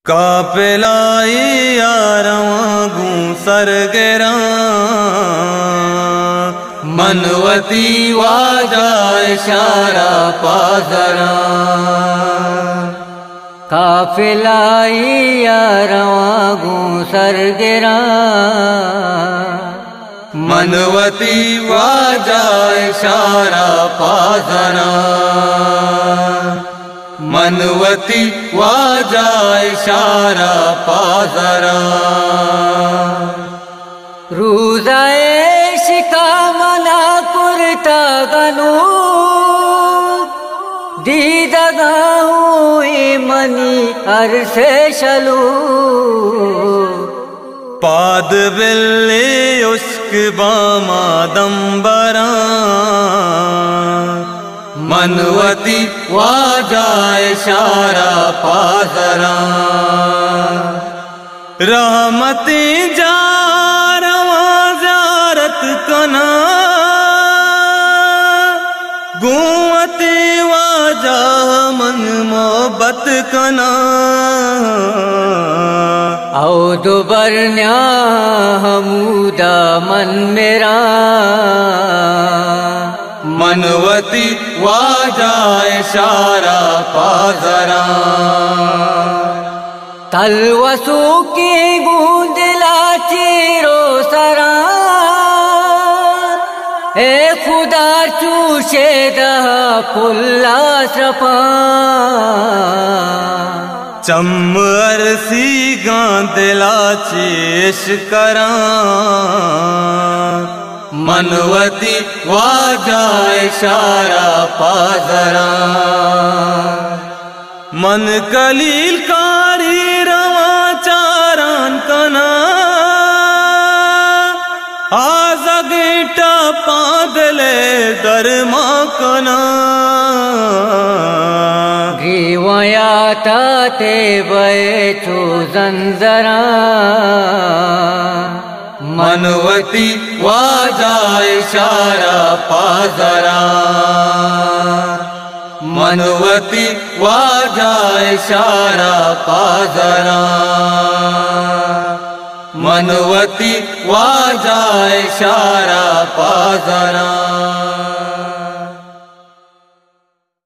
قافلائی یاراں گوں سر گراں منوتی واجا اشارہ پازراں قافلائی یاراں گوں سر گراں منوتی واجا اشارہ پازراں منوتی واجا اشارہ پازراں روزائے شکامنا کرتا گنو دیدگا ہوئی منی عرصے شلو پاد بلی عشق باما دمبراں منوتی واجا اشارہ پازراں رحمتی جا رواں زیارت کنا گوتی واجا من محبت کنا او دوبرنیا حمودا من میرا منوتی واجا اشارہ پازراں تلوسو کی گوندلا چیرو سرا اے خدا چوشے دہا پلا سرپا چم عرصی گاندلا چیش کراں منوتی واجا اشارہ پازراں من کلیل کاری رواں چاران کنا آزا گیٹا پاگلے درما کنا گریویاتا تے بے چو زنزراں منوتی واجا اشارہ پازراں منوتی واجا اشارہ پازراں منوتی واجا اشارہ پازراں